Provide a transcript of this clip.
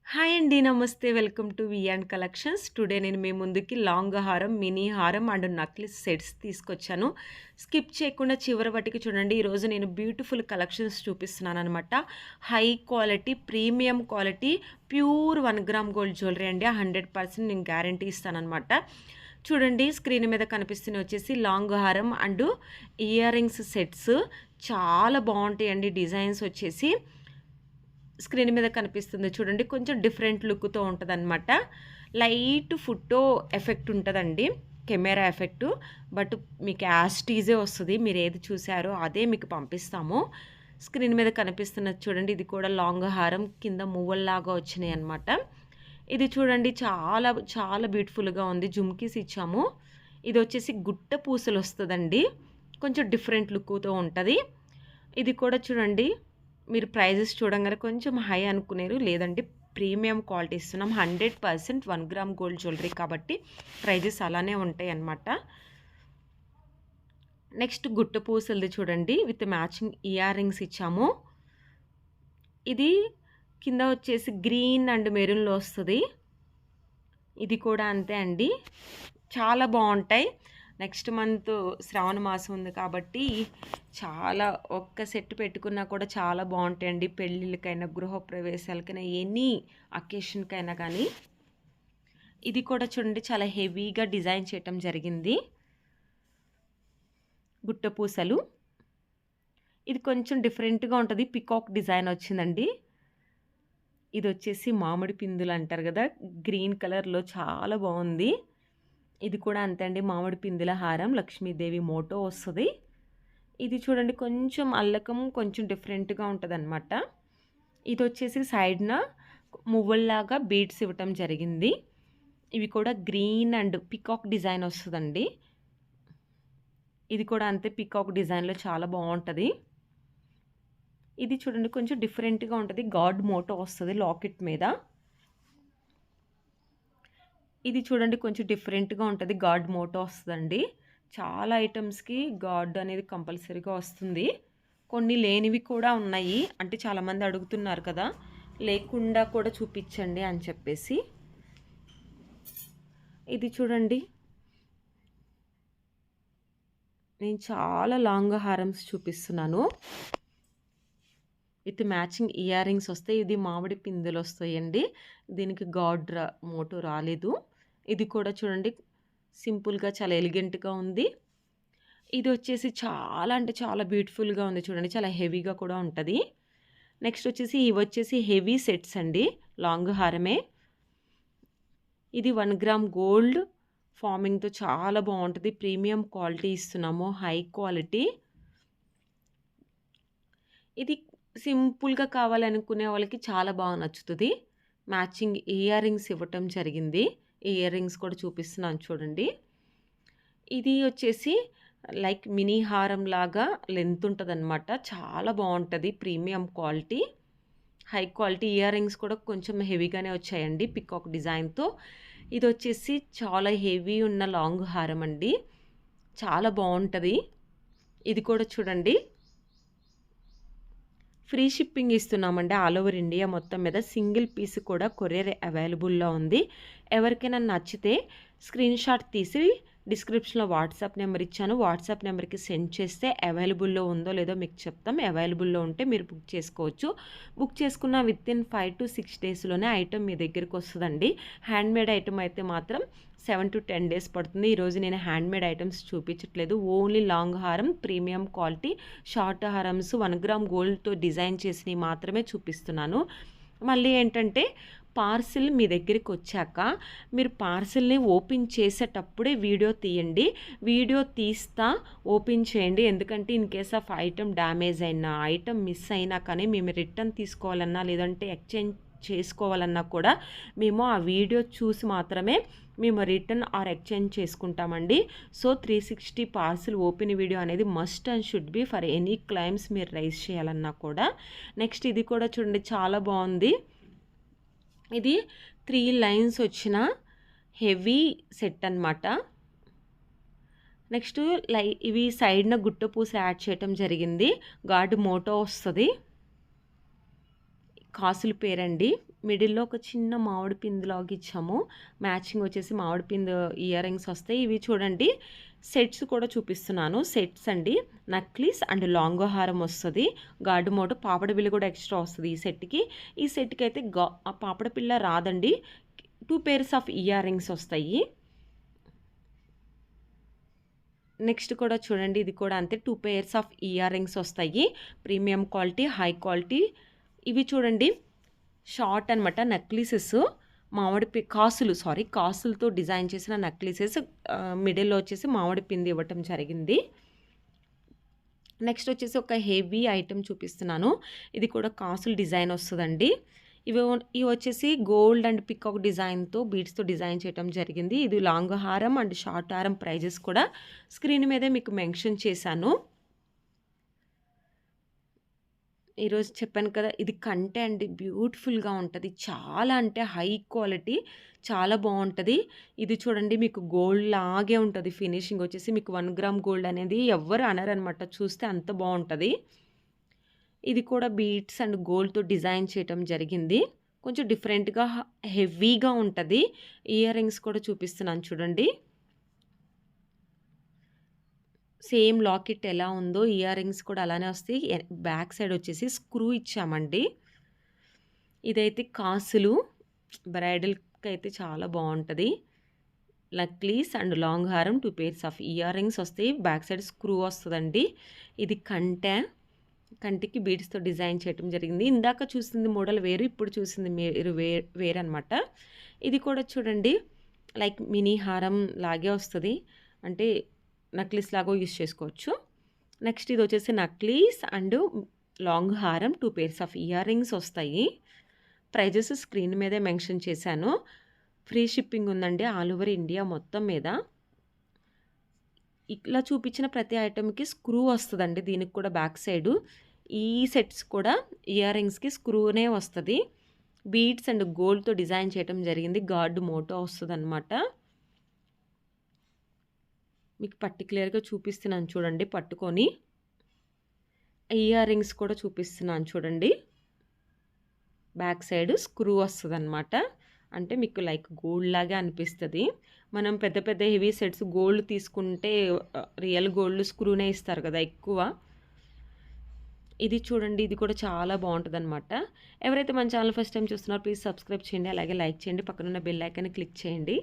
Hi అండి. నమస్తే. Welcome to V and collections. Today నేను మీ ముందుకి లాంగ్ హారం, మినీ హారం అండ్ నక్లెస్ సెట్స్ తీసుకొచ్చాను. స్కిప్ చేయకుండా చివరి వటికి చూడండి. ఈరోజు నేను బ్యూటిఫుల్ కలెక్షన్స్ చూపిస్తున్నాననమాట. High quality, premium quality, pure 1 gram gold jewellery అండి. 100% నేను గ్యారంటీ ఇస్తాననమాట. చూడండి, స్క్రీన్ మీద కనిపిస్తున్నవి వచ్చేసి లాంగ్ హారం అండ్ ఇయర్ రింగ్స్ సెట్స్. చాలా బావుంటాయండి డిజైన్స్ వచ్చేసి. స్క్రీన్ మీద కనిపిస్తుంది చూడండి. కొంచెం డిఫరెంట్ లుక్‌తో ఉంటదనమాట. లైట్ ఫోటో ఎఫెక్ట్ ఉంటదండి. Camera effect. బట్ మీకు యాజ్ టీజే వస్తది. మీరేది చూసారో అదే మీకు పంపిస్తాము. స్క్రీన్ మీద కనిపిస్తున్నది చూడండి. ఇది కూడా లాంగ్ హారం కింద మువ్వల్లాగా వచ్చినాయన్నమాట. ఇది చూడండి, చాలా చాలా బ్యూటిఫుల్‌గా ఉంది. జుమ్కీస్ ఇచ్చాము. ఇదొచ్చేసి గుట్ట పూసలొస్తదండి. కొంచెం డిఫరెంట్ లుక్‌తో ఉంటది. ఇది కూడా చూడండి, మీరు ప్రైజెస్ చూడంగానే కొంచెం హై అనుకునేరు. లేదంటే ప్రీమియం క్వాలిటీ ఇస్తున్నాం. 100% 1 గ్రామ్ గోల్డ్ జ్యువెలరీ కాబట్టి ప్రైజెస్ అలానే ఉంటాయన్నమాట. నెక్స్ట్ గుట్ట పూసలది చూడండి. విత్ మ్యాచింగ్ ఇయర్ రింగ్స్ ఇచ్చాము. ఇది కింద వచ్చేసి గ్రీన్ అండ్ మెరూన్‌లో వస్తది. ఇది కూడా అంతే అండి. చాలా బావుంటాయి. నెక్స్ట్ మంత్ శ్రావణ మాసం ఉంది కాబట్టి చాలా ఒక్క సెట్ పెట్టుకున్నా కూడా చాలా బావుంటాయండి. పెళ్ళిళ్ళకైనా, గృహప్రవేశాలకైనా, ఎనీ అకేషన్‌కైనా కానీ. ఇది కూడా చూడండి, చాలా హెవీగా డిజైన్ చేయటం జరిగింది. గుట్ట పూసలు. ఇది కొంచెం డిఫరెంట్‌గా ఉంటది. పికాక్ డిజైన్ వచ్చిందండి. ఇదొచ్చేసి మామిడి పిందులు అంటారు గదా! గ్రీన్ కలర్‌లో చాలా బావుంది. ఇది కూడా అంతే అండి. మామిడి పిందెల హారం, లక్ష్మీదేవి మోటో వస్తది. ఇది చూడండి, కొంచెం అల్లకం కొంచెం డిఫరెంట్‌గా ఉంటదనమాట. ఇదొచ్చేసి సైడ్‌న మువ్వల్లాగా బీడ్స్ ఇవ్వటం జరిగింది. ఇవి కూడా గ్రీన్ అండ్ పికాక్ డిజైన్ వస్తదండి. ఇది కూడా అంతే, పికాక్ డిజైన్‌లో చాలా బావుంటది. ఇది చూడండి, కొంచెం డిఫరెంట్‌గా ఉంటది. గాడ్ మోటో వస్తది లాకెట్ మీద. ఇది చూడండి, కొంచెం డిఫరెంట్‌గా ఉంటది. గాడ్ మోటో వస్తదండి. చాలా ఐటెమ్స్‌కి గాడ్ అనేది కంపల్సరీగా వస్తుంది. కొన్ని లేనివి కూడా ఉన్నాయి. అంటే చాలామంది అడుగుతున్నారు కదా! లేకుండా కూడా చూపిచ్చండి అని చెప్పేసి. ఇది చూడండి, నేను చాలా లాంగ్ హారమ్స్ చూపిస్తున్నాను. విత్ మ్యాచింగ్ ఇయర్ రింగ్స్ వస్తాయి. ఇది మామిడి పిందెలొస్తాయండి. దీనికి గాడ్ మోటో రాలేదు. ఇది కూడా చూడండి, సింపుల్‌గా చాలా ఎలిగెంట్‌గా ఉంది. ఇదొచ్చేసి చాలా అంటే చాలా బ్యూటిఫుల్‌గా ఉంది చూడండి. చాలా హెవీగా కూడా ఉంటది. నెక్స్ట్ వచ్చేసి ఇవొచ్చేసి హెవీ సెట్స్ అండి. లాంగ్ హారమే. ఇది 1 గ్రామ్ గోల్డ్ ఫార్మింగ్‌తో చాలా బావుంటది. ప్రీమియం క్వాలిటీ ఇస్తున్నాము. High quality. ఇది సింపుల్‌గా కావాలనుకునే వాళ్ళకి చాలా బాగా నచ్చుతది. మ్యాచింగ్ ఇయర్ రింగ్స్ ఇవ్వటం జరిగింది. ఇయర్ రింగ్స్ కూడా చూపిస్తున్నాను చూడండి. ఇది వచ్చేసి లైక్ మినీ హారం లాగా లెంత్ ఉంటదనమాట. చాలా బావుంటది. Premium quality. High quality ear rings కూడా కొంచెం హెవీగానే వచ్చాయండి పికాక్ డిజైన్‌తో. ఇదొచ్చేసి చాలా హెవీ ఉన్న లాంగ్ హారం అండి. చాలా బావుంటది. ఇది కూడా చూడండి, ఫ్రీ షిప్పింగ్ ఇస్తున్నామండి. ఆల్ ఓవర్ ఇండియా మొత్తం మీద. సింగిల్ పీస్ కూడా కొరియర్ అవైలబుల్‌లో ఉంది. ఎవరికైనా నచ్చితే స్క్రీన్‌షాట్ తీసి డిస్క్రిప్షన్‌లో వాట్సాప్ నెంబర్ ఇచ్చాను. వాట్సాప్ నెంబర్‌కి సెండ్ చేస్తే అవైలబుల్‌లో ఉందో లేదో మీకు చెప్తాం. అవైలబుల్‌లో ఉంటే మీరు బుక్ చేసుకోవచ్చు. బుక్ చేసుకున్న వితిన్ 5-6 డేస్‌లోనే ఐటెమ్ మీ దగ్గరికి వస్తదండి. హ్యాండ్‌మేడ్ ఐటెమ్ అయితే మాత్రం 7-10 డేస్ పడుతుంది. ఈరోజు నేను హ్యాండ్‌మేడ్ ఐటెమ్స్ చూపించట్లేదు. ఓన్లీ లాంగ్ హారం, ప్రీమియం క్వాలిటీ, షార్ట్ హారమ్స్ 1 గ్రామ్ గోల్డ్‌తో డిజైన్ చేసినవి మాత్రమే చూపిస్తున్నాను. మళ్ళీ ఏంటంటే, పార్సిల్ మీ దగ్గరికొచ్చాక మీరు పార్సిల్‌ని ఓపెన్ చేసేటప్పుడే వీడియో తీయండి. వీడియో తీస్తా ఓపెన్ చేయండి. ఎందుకంటే in case of item damage అయినా, ఐటెమ్ మిస్ అయినా కానీ మేము రిటర్న్ తీసుకోవాలన్నా లేదంటే ఎక్స్చేంజ్ చేసుకోవాలన్నా కూడా మేము ఆ వీడియో చూసి మాత్రమే మేము రిటర్న్ ఆర్ ఎక్స్చేంజ్ చేసుకుంటామండి. సో 360 పార్సిల్ ఓపెన్ వీడియో అనేది must and should be for any claims మీరు రైజ్ చేయాలన్నా కూడా. నెక్స్ట్ ఇది కూడా చూడండి, చాలా బాగుంది. ఇది 3 లైన్స్ వచ్చిన హెవీ సెట్ అనమాట. నెక్స్ట్ ఇవి సైడ్న గుట్ట పూస యాడ్ చేయటం జరిగింది. గాడ్ మోటో వస్తుంది. కాసుల పేరండి. మిడిల్‌లో ఒక చిన్న మామిడి పిందులాగా ఇచ్చాము. మ్యాచింగ్ వచ్చేసి మామిడి పిందు ఇయర్ రింగ్స్ వస్తాయి. ఇవి చూడండి సెట్స్ కూడా చూపిస్తున్నాను. సెట్స్ అండి. నక్లీస్ అండ్ లాంగ్ హారం వస్తది. గార్డు మోటు పాపడ బిళ్ళ కూడా ఎక్స్‌ట్రా వస్తది ఈ సెట్‌కి. ఈ సెట్‌కైతే ఆ పాపడ పిల్ల రాదండి. 2 పెయిర్స్ ఆఫ్ ఇయర్ రింగ్స్ వస్తాయి. నెక్స్ట్ కూడా చూడండి ఇది కూడా అంతే 2 పెయిర్స్ ఆఫ్ ఇయర్ రింగ్స్ వస్తాయి. Premium quality, high quality. ఇవి చూడండి షార్ట్ అనమాట నక్లీసెస్. కాసులతో డిజైన్ చేసిన నక్లీసెస్. మిడిల్‌లో వచ్చేసి మామిడి పిండి ఇవ్వటం జరిగింది. నెక్స్ట్ వచ్చేసి ఒక హెవీ ఐటెమ్ చూపిస్తున్నాను. ఇది కూడా కాసుల డిజైన్ వస్తదండి. ఇవి వచ్చేసి గోల్డ్ అండ్ పికాక్ డిజైన్‌తో బీడ్స్‌తో డిజైన్ చేయటం జరిగింది. ఇది లాంగ్ హారం అండ్ షార్ట్ హారం ప్రైజెస్ కూడా స్క్రీన్ మీదే మీకు మెన్షన్ చేశాను. ఈరోజు చెప్పాను కదా! ఇది కంటే అండి బ్యూటిఫుల్‌గా ఉంటది. చాలా అంటే హై క్వాలిటీ చాలా బావుంటది. ఇది చూడండి మీకు గోల్డ్ లాగే ఉంటది. ఫినిషింగ్ వచ్చేసి మీకు 1 గ్రామ్ గోల్డ్ అనేది ఎవ్వరు అనరనమాట. చూస్తే అంత బావుంటది. ఇది కూడా బీడ్స్ అండ్ గోల్డ్‌తో డిజైన్ చేయటం జరిగింది. కొంచెం డిఫరెంట్‌గా హెవీగా ఉంటది. ఇయర్ రింగ్స్ కూడా చూపిస్తున్నాను చూడండి. సేమ్ లాకెట్ ఎలా ఉందో ఇయర్ రింగ్స్ కూడా అలానే వస్తాయి. బ్యాక్ సైడ్ వచ్చేసి స్క్రూ ఇచ్చామండి. ఇదైతే కాసులు బ్రైడల్‌కైతే చాలా బావుంటది. నక్లీస్ అండ్ లాంగ్ హారం 2 పెయిర్స్ ఆఫ్ ఇయర్ రింగ్స్ వస్తాయి. బ్యాక్ సైడ్ స్క్రూ వస్తదండి. ఇది కంటికి బీడ్స్‌తో డిజైన్ చేయటం జరిగింది. ఇందాక చూసింది మోడల్ వేరు. ఇప్పుడు చూసింది మీరు వేరనమాట. ఇది కూడా చూడండి లైక్ మినీ హారం లాగే వస్తది. అంటే నక్లీస్ లాగా యూజ్ చేసుకోవచ్చు. నెక్స్ట్ ఇది వచ్చేసి నక్లీస్ అండ్ లాంగ్ హారం 2 పెయిర్స్ ఆఫ్ ఇయర్ రింగ్స్ వస్తాయి. ప్రైజెస్ స్క్రీన్ మీదే మెన్షన్ చేశాను. ఫ్రీ షిప్పింగ్ ఉందండి ఆల్ ఓవర్ ఇండియా మొత్తం మీద. ఇట్లా చూపించిన ప్రతి ఐటెంకి స్క్రూ వస్తదండి. దీనికి కూడా బ్యాక్ సైడు. ఈ సెట్స్ కూడా ఇయర్ రింగ్స్‌కి స్క్రూనే వస్తది. బీడ్స్ అండ్ గోల్డ్‌తో డిజైన్ చేయటం జరిగింది. గార్డ్ మోటో వస్తదనమాట. మీకు పర్టిక్యులర్‌గా చూపిస్తున్నాను చూడండి పట్టుకొని. ఇయర్ రింగ్స్ కూడా చూపిస్తున్నాను చూడండి. బ్యాక్ సైడ్ స్క్రూ వస్తదనమాట. అంటే మీకు లైక్ గోల్డ్ లాగే అనిపిస్తది. మనం పెద్ద పెద్ద హెవీ సెట్స్ గోల్డ్ తీసుకుంటే రియల్ గోల్డ్ స్క్రూనే ఇస్తారు కదా ఎక్కువ. ఇది చూడండి ఇది కూడా చాలా బావుంటదనమాట. ఎవరైతే మన ఛానల్ ఫస్ట్ టైమ్ చూస్తున్నారో ప్లీజ్ సబ్స్క్రైబ్ చేయండి. అలాగే లైక్ చేయండి. పక్కనున్న బెల్ ఐకాన్ని క్లిక్ చేయండి.